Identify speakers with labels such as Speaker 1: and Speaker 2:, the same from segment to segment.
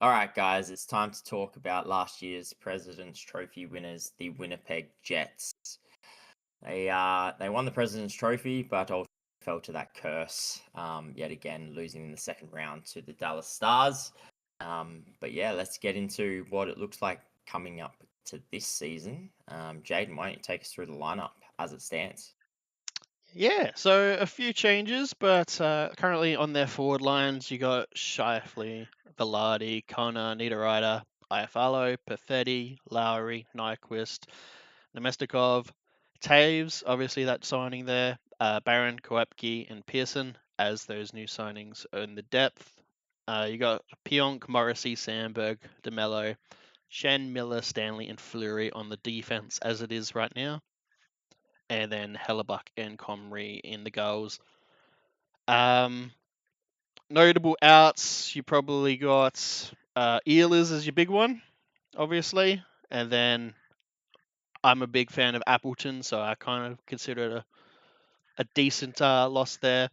Speaker 1: All right, guys, it's time to talk about last year's President's Trophy winners, the Winnipeg Jets. They won the President's Trophy, but all fell to that curse. Yet again, losing in the second round to the Dallas Stars. But yeah, let's get into what it looks like coming up to this season. Jaden, why don't you take us through the lineup as it stands?
Speaker 2: Yeah, so a few changes, but currently on their forward lines, you got Shifley, Velarde, Kona, Niederreiter, Iafallo, Perfetti, Lowry, Nyquist, Nemestikov, Taves, obviously that signing there, Barron, Koepke, and Pearson as those new signings in the depth. You got Pionk, Morrissey, Sandberg, DeMello, Shen, Miller, Stanley, and Fleury on the defense as it is right now, and then Hellebuck and Comrie in the goals. Um, Notable outs, you probably got Ehlers as your big one, obviously, and then I'm a big fan of Appleton, so I kind of consider it a decent loss there.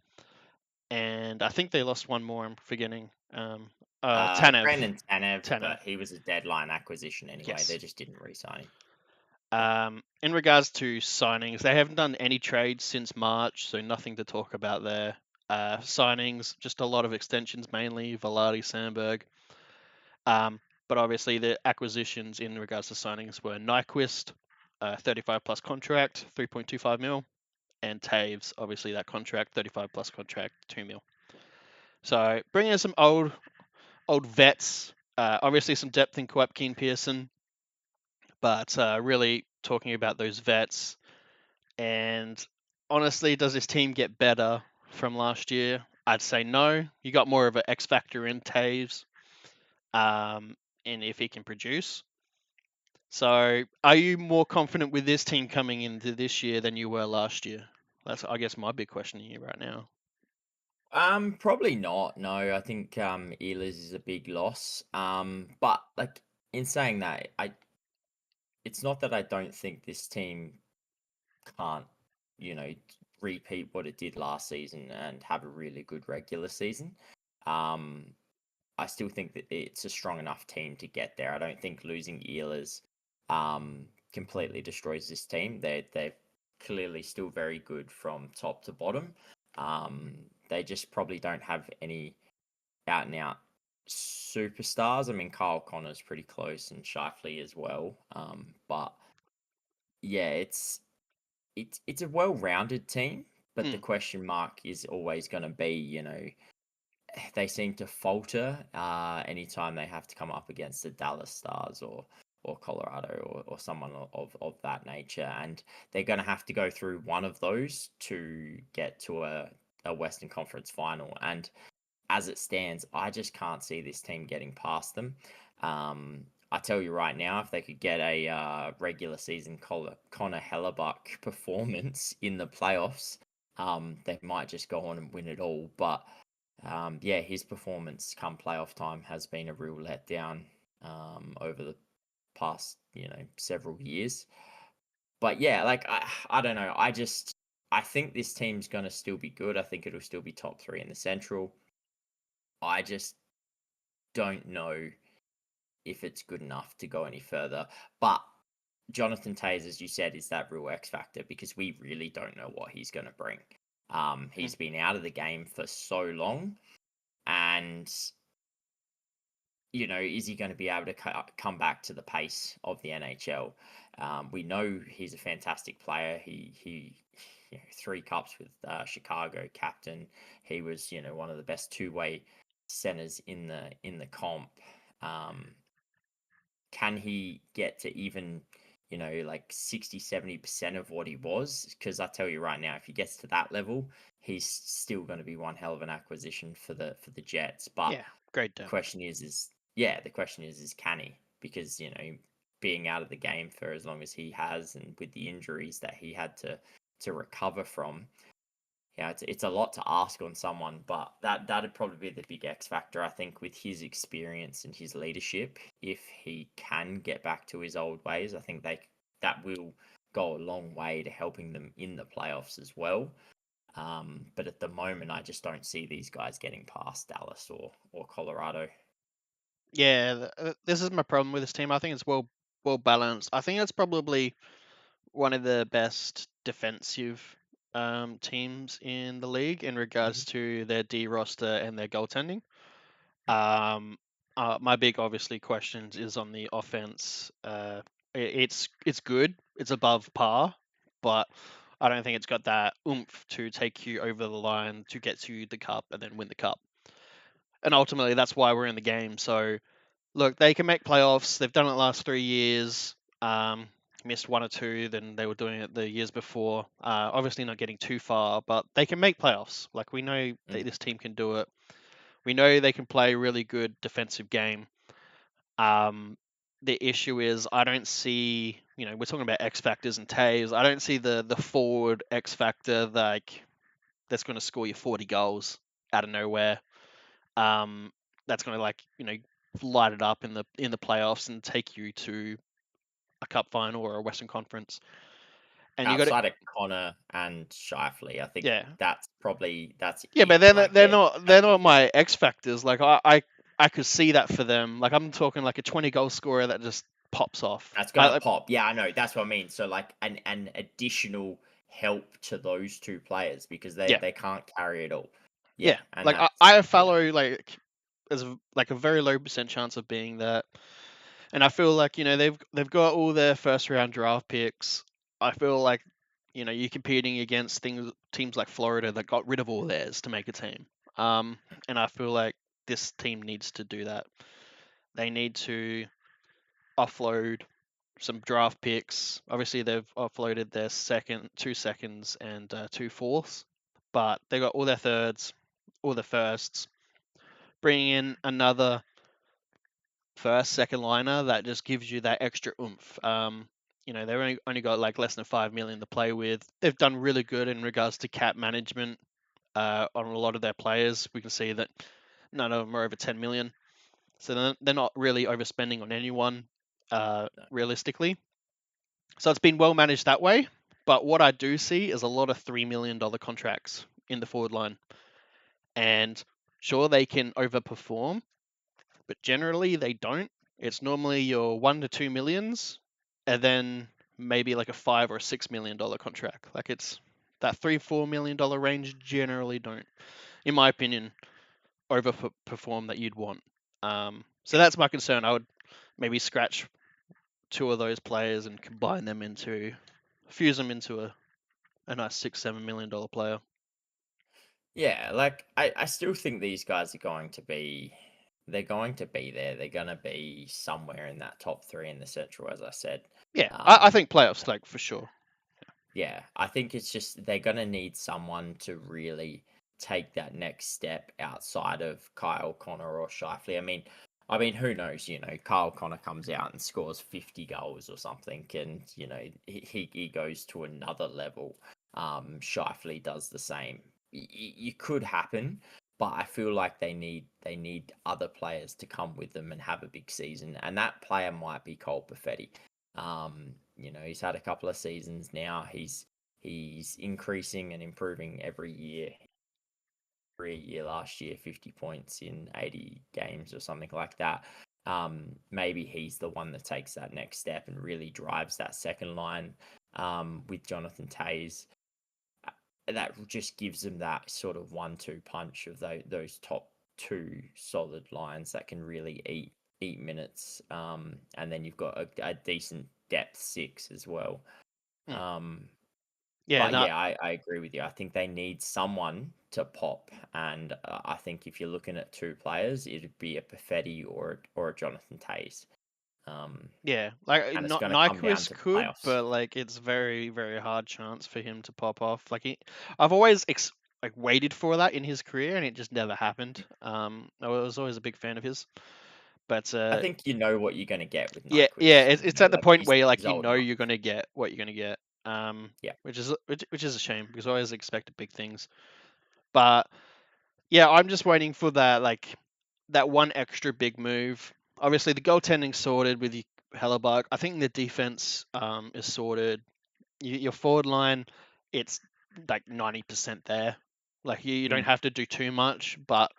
Speaker 2: And I think they lost one more. I'm forgetting. Tanev.
Speaker 1: Brandon Tanev,
Speaker 2: Tanev.
Speaker 1: but he was a deadline acquisition anyway. They
Speaker 2: Yes.
Speaker 1: just didn't re-sign him.
Speaker 2: In regards to signings, they haven't done any trades since March, so nothing to talk about there. Signings, just a lot of extensions, mainly Velarde, Sandberg. But obviously, the acquisitions in regards to signings were Nyquist, 35 plus contract, 3.25 mil, and Taves, obviously that contract, 35 plus contract, 2 mil. So bringing in some old vets, obviously some depth in Koepke and Pearson, but really talking about those vets. And honestly, does this team get better from last year? I'd say no. You got more of an X factor in Taves, um, and if he can produce. So, are you more confident with this team coming into this year than you were last year? That's, I guess, my big question to you right now.
Speaker 1: Probably not. No, I think Ehlers is a big loss. But like in saying that, it's not that I don't think this team can't, you know, repeat what it did last season and have a really good regular season. Um, I still think that it's a strong enough team to get there. I don't think losing Ehlers completely destroys this team. They're clearly still very good from top to bottom. They just probably don't have any out and out superstars. I mean, Kyle Connor's pretty close and Shifley as well. But yeah, it's a well-rounded team. But the
Speaker 2: Hmm.
Speaker 1: question mark is always going to be, they seem to falter anytime they have to come up against the Dallas Stars or Colorado or someone of that nature. And they're going to have to go through one of those to get to a Western Conference final. And as it stands, I just can't see this team getting past them. I tell you right now, if they could get a regular season Connor Hellebuck performance in the playoffs, they might just go on and win it all. But yeah, his performance come playoff time has been a real letdown over the past, several years. But yeah, like I don't know. I think this team's gonna still be good. I think it'll still be top three in the Central. I just don't know if it's good enough to go any further. But Jonathan Tays, as you said, is that real X factor because we really don't know what he's going to bring.
Speaker 2: Hmm.
Speaker 1: He's been out of the game for so long, and is he going to be able to come back to the pace of the NHL? We know he's a fantastic player. He three cups with Chicago captain. He was one of the best two-way centers in the comp. Um, can he get to even like 60-70% of what he was? Because I tell you right now, if he gets to that level, he's still going to be one hell of an acquisition for the Jets. But
Speaker 2: Yeah, great
Speaker 1: the
Speaker 2: depth.
Speaker 1: question is yeah, the question is can he? Because being out of the game for as long as he has, and with the injuries that he had to recover from, yeah, it's a lot to ask on someone, but that'd probably be the big X factor, I think, with his experience and his leadership. If he can get back to his old ways, I think that will go a long way to helping them in the playoffs as well. But at the moment, I just don't see these guys getting past Dallas or Colorado.
Speaker 2: Yeah, this is my problem with this team. I think it's well balanced. I think it's probably one of the best defensive teams in the league in
Speaker 1: Mhm.
Speaker 2: regards to their D roster and their goaltending. Um, my big obviously questions is on the offense. It's good. It's above par, but I don't think it's got that oomph to take you over the line to get to the cup and then win the cup. And
Speaker 1: Yeah.
Speaker 2: ultimately, that's why we're in the game. So look, they can make playoffs. They've done it the last 3 years. Um, Missed one or two, then they were doing it the years before. Obviously, not getting too far, but they can make playoffs. Like we know that
Speaker 1: Mm.
Speaker 2: this team can do it. We know they can play a really good defensive game. Um, the issue is I don't see, we're talking about X factors and Tays. I don't see the forward X factor that's going to score you 40 goals out of nowhere. Um, that's going to light it up in the playoffs and take you to a cup final or a Western Conference. And you got to
Speaker 1: Outside of Connor and Shifley, I think
Speaker 2: yeah
Speaker 1: that's
Speaker 2: yeah, but
Speaker 1: it.
Speaker 2: they're
Speaker 1: Like
Speaker 2: they're
Speaker 1: they're
Speaker 2: not
Speaker 1: that
Speaker 2: they're not
Speaker 1: defensive.
Speaker 2: my X factors. Like I could see that for them. Like I'm talking like a 20 goal scorer that just pops off.
Speaker 1: That's gonna pop. Yeah, I know. That's what I mean. So like an additional help to those two players because they
Speaker 2: Yeah,
Speaker 1: they can't carry it all.
Speaker 2: yeah.
Speaker 1: Yeah, and
Speaker 2: Like
Speaker 1: that's
Speaker 2: I
Speaker 1: yeah.
Speaker 2: follow like there's like a very low percent chance of being that. And I feel like they've got all their first round draft picks. I feel like you're competing against teams like Florida that got rid of all theirs to make a team. Um, and I feel like this team needs to do that. They need to offload some draft picks. Obviously, they've offloaded their two seconds, and two fourths, but they got all their thirds, all the firsts. Bringing in another first, second liner that just gives you that extra oomph. They've only got like less than 5 million to play with. They've done really good in regards to cap management on a lot of their players. We can see that none of them are over 10 million, so they're not really overspending on anyone
Speaker 1: No.
Speaker 2: realistically. So it's been well managed that way. But what I do see is a lot of $3 million contracts in the forward line, and sure they can overperform, but generally they don't. It's normally your 1 to 2 millions, and then maybe like a $5 or $6 million contract. Like it's that $3 4 million range generally don't, in my opinion, overperform that you'd want. So that's my concern. I would maybe scratch two of those players and combine them fuse them into a nice $6 7 million player.
Speaker 1: Yeah, like I still think these guys are going to be they're going to be there. They're gonna be somewhere in that top three in the central, as I said.
Speaker 2: Yeah, I
Speaker 1: Um,
Speaker 2: think playoffs like for sure.
Speaker 1: yeah, I think it's just they're gonna need someone to really take that next step outside of Kyle Connor or Shifley. I mean, who knows? Kyle Connor comes out and scores 50 goals or something, and he goes to another level. Shifley does the same. You could happen, but I feel like they need other players to come with them and have a big season, and that player might be Cole Perfetti. He's had a couple of seasons now. He's increasing and improving every year. Every year last year, 50 points in 80 games or something like that. Maybe he's the one that takes that next step and really drives that second line with Jonathan Tays. That just gives them that sort of 1-2 punch of those top two solid lines that can really eat minutes. And then you've got a decent depth six as well.
Speaker 2: Hmm.
Speaker 1: Um,
Speaker 2: Yeah,
Speaker 1: but
Speaker 2: no,
Speaker 1: yeah, I agree with you. I think they need someone to pop, and I think if you're looking at two players, it'd be a Perfetti or a Jonathan Tays. Um,
Speaker 2: yeah, like
Speaker 1: and it's going to come down
Speaker 2: Nyquist
Speaker 1: to the
Speaker 2: could,
Speaker 1: playoffs.
Speaker 2: but like it's very very hard chance for him to pop off. I've always like waited for that in his career, and it just never happened. I was always a big fan of his, but
Speaker 1: I think you know what you're going to get with
Speaker 2: yeah,
Speaker 1: Nyquist.
Speaker 2: it's at the
Speaker 1: Like
Speaker 2: point
Speaker 1: he's
Speaker 2: where
Speaker 1: he's old enough.
Speaker 2: you're gonna get what you're gonna get.
Speaker 1: Yeah,
Speaker 2: Which is a shame because I always expected big things. But yeah, I'm just waiting for that one extra big move. Obviously, the goaltending sorted with Hellebuck. I think the defense is sorted. Your forward line, it's like 90% there. Like you don't
Speaker 1: mm,
Speaker 2: have to do too much, but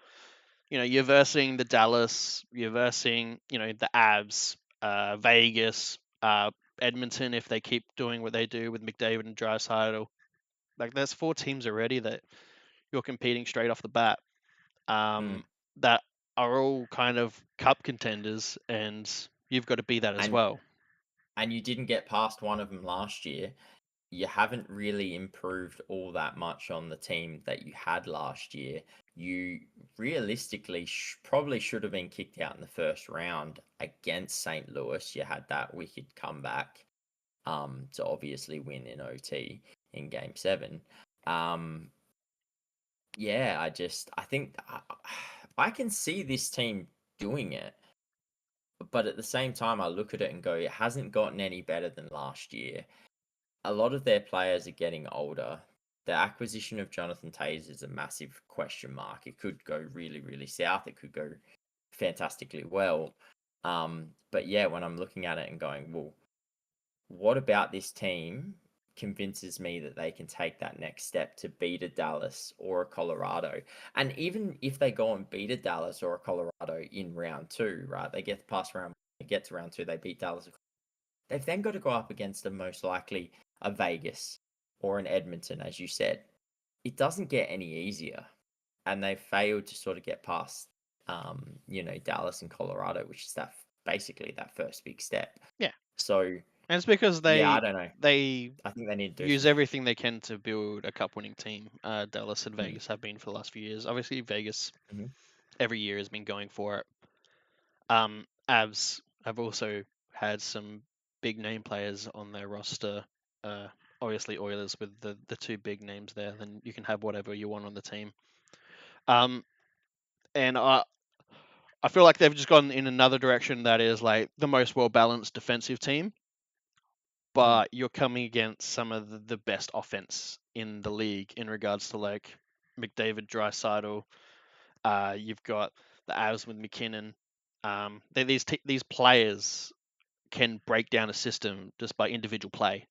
Speaker 2: you're versing the Dallas, you're versing, the Avs, Vegas, Edmonton if they keep doing what they do with McDavid and Draisaitl. Like there's 4 teams already that you're competing straight off the bat.
Speaker 1: Mm.
Speaker 2: That are all kind of cup contenders, and you've got to be that as
Speaker 1: And
Speaker 2: well.
Speaker 1: you didn't get past one of them last year. You haven't really improved all that much on the team that you had last year. You realistically probably should have been kicked out in the first round against St. Louis. You had that wicked comeback to obviously win in OT in Game 7. Yeah, I think I can see this team doing it, but at the same time, I look at it and go, it hasn't gotten any better than last year. A lot of their players are getting older. The acquisition of Jonathan Taze is a massive question mark. It could go really, really south. It could go fantastically well. But yeah, when I'm looking at it and going, well, what about this team convinces me that they can take that next step to beat a Dallas or a Colorado? And even if they go and beat a Dallas or a Colorado in round 2, right? They get past round, they get to round 2, they beat Dallas. They've then got to go up against a most likely a Vegas or an Edmonton, as you said. It doesn't get any easier, and they failed to sort of get past, Dallas and Colorado, which is basically that first big step.
Speaker 2: Yeah,
Speaker 1: So
Speaker 2: and it's because
Speaker 1: yeah, I
Speaker 2: they
Speaker 1: don't know.
Speaker 2: they
Speaker 1: I think they need to do
Speaker 2: use
Speaker 1: something.
Speaker 2: everything they can to build a cup-winning team. Dallas and
Speaker 1: Mm,
Speaker 2: Vegas have been for the last few years. Obviously, Vegas
Speaker 1: mhm,
Speaker 2: every year has been going for it. Avs have also had some big name players on their roster. Uh, Obviously, Oilers with the 2 big names there. Then you can have whatever you want on the team. Um, and I feel like they've just gone in another direction that is like the most well balanced defensive team,
Speaker 1: mm,
Speaker 2: but you're coming against some of the best offense in the league in regards to like McDavid, Draisaitl. You've got the Avs with McKinnon. These players can break down a system just by individual play,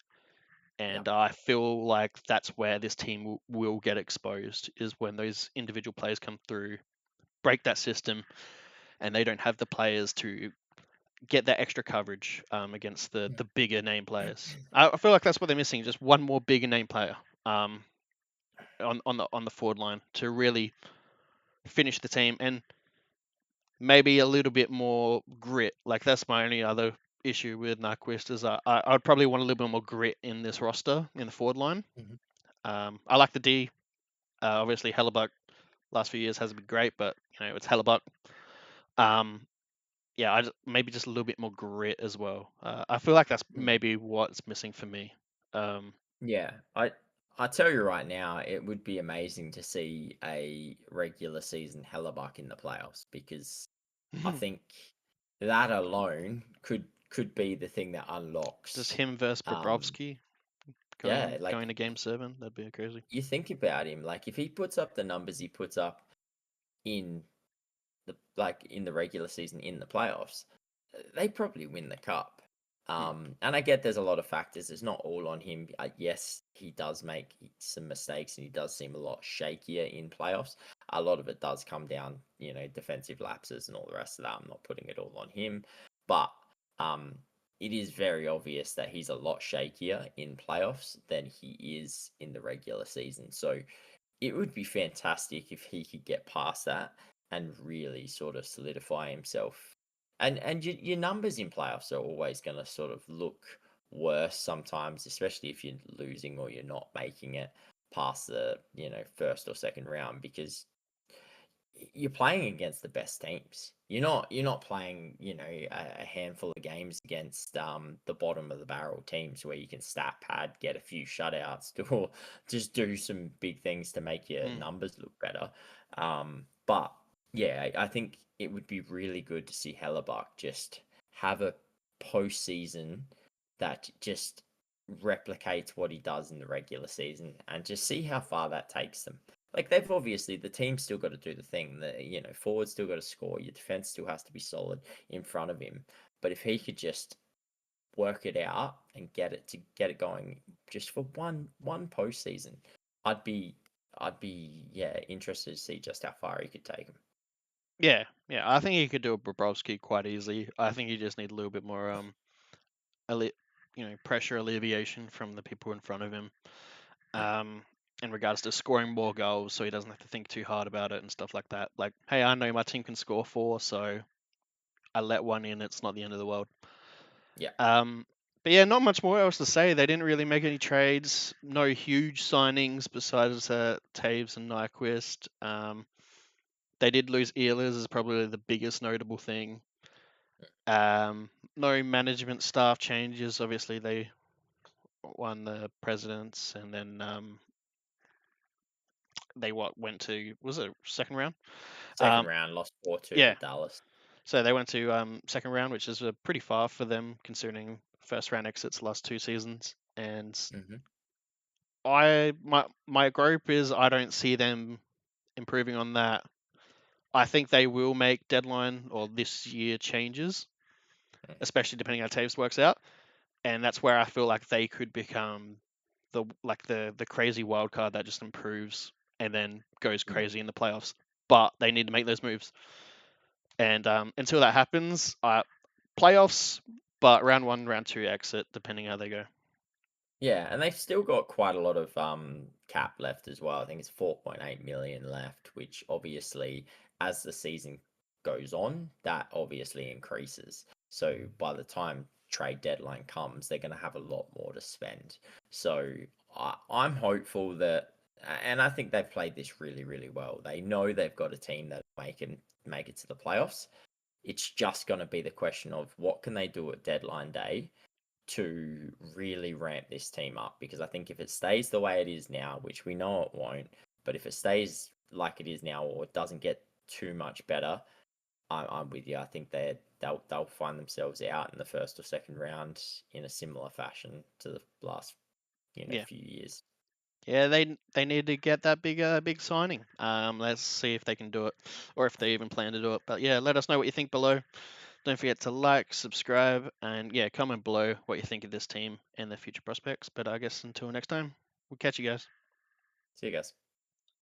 Speaker 1: yeah.
Speaker 2: and I feel like that's where this team will get exposed is when those individual players come through, break that system, and they don't have the players to get that extra coverage against the bigger name players. I feel like that's what they're missing, just one more bigger name player on the forward line to really finish the team, and maybe a little bit more grit. Like that's my only other issue with Nyquist is I'd probably want a little bit more grit in this roster in the forward line.
Speaker 1: Mhm.
Speaker 2: I like the D. Obviously, Hellebuck last few years hasn't been great, but it's Hellebuck. Um, yeah, maybe just a little bit more grit as well. I feel like that's
Speaker 1: Mm.
Speaker 2: maybe what's missing for me. Um,
Speaker 1: Yeah, I tell you right now, it would be amazing to see a regular season Hellebuck in the playoffs because I think that alone could be the thing that
Speaker 2: just
Speaker 1: unlocks.
Speaker 2: him versus
Speaker 1: Um,
Speaker 2: Bobrovsky
Speaker 1: yeah,
Speaker 2: going
Speaker 1: like
Speaker 2: to Game 7. That'd be crazy.
Speaker 1: you think about him, like if he puts up the numbers he puts up in in the regular season in the playoffs, they probably win the cup.
Speaker 2: Hmm.
Speaker 1: And I get there's a lot of factors. It's not all on him. Yes, he does make some mistakes and he does seem a lot shakier in playoffs. A lot of it does come down, defensive lapses and all the rest of that. I'm not putting it all on him, but um, it is very obvious that he's a lot shakier in playoffs than he is in the regular season. So it would be fantastic if he could get past that and really sort of solidify himself. And your numbers in playoffs are always going to sort of look worse sometimes, especially if you're losing or you're not making it past the first or second round because you're playing against the best teams. You're not playing, a handful of games against the bottom of the barrel teams where you can stat pad, get a few shutouts, or just do some big things to make your
Speaker 2: Hmm.
Speaker 1: numbers look better. But yeah, I think it would be really good to see Hellebuck just have a postseason that just replicates what he does in the regular season and just see how far that takes them. Like they've obviously the team's still got to do the thing. Forward's still got to score. Your defense still has to be solid in front of him. But if he could just work it out and get it going just for one postseason, I'd be yeah interested to see just how far he could take him.
Speaker 2: Yeah, yeah. I think he could do a Bobrovsky quite easily. I think you just need a little bit more alle- pressure alleviation from the people in front of him.
Speaker 1: Yeah,
Speaker 2: Um, in regards to scoring more goals, so he doesn't have to think too hard about it and stuff like that. Like, hey, I know my team can score 4, so I let one in. It's not the end of the world.
Speaker 1: yeah,
Speaker 2: Um, but yeah, not much more else to say. They didn't really make any trades. No huge signings besides Taves and Nyquist. They did lose Ehlers is probably the biggest notable thing. No management staff changes. Obviously, they won the presidents, and then they went to, was it second round?
Speaker 1: second
Speaker 2: Um,
Speaker 1: round lost 4-2 to
Speaker 2: yeah,
Speaker 1: Dallas.
Speaker 2: so they went to second round, which is pretty far for them considering first round exits last 2 seasons. And
Speaker 1: Hmm.
Speaker 2: my group is I don't see them improving on that. I think they will make deadline or this year changes, especially depending how Taves works out, and that's where I feel like they could become the crazy wild card that just improves and then goes
Speaker 1: Yeah.
Speaker 2: crazy in the playoffs. But they need to make those moves, and until that happens, playoffs, but round one, round two exit, depending how they go.
Speaker 1: Yeah, and they've still got quite a lot of cap left as well. I think it's 4.8 million left, which obviously, as the season goes on, that obviously increases. So by the time trade deadline comes, they're going to have a lot more to spend. So I'm hopeful that, and I think they've played this really, really well. They know they've got a team that make it to the playoffs. It's just going to be the question of what can they do at deadline day to really ramp this team up, because I think if it stays the way it is now, which we know it won't, but if it stays like it is now or it doesn't get too much better, I'm with you. I think they'll find themselves out in the first or second round in a similar fashion to the last
Speaker 2: Yeah,
Speaker 1: few years.
Speaker 2: yeah, they need to get that big signing. Let's see if they can do it, or if they even plan to do it. But yeah, let us know what you think below. Don't forget to like, subscribe, and yeah, comment below what you think of this team and their future prospects. But I guess until next time, we'll catch you guys.
Speaker 1: See you guys.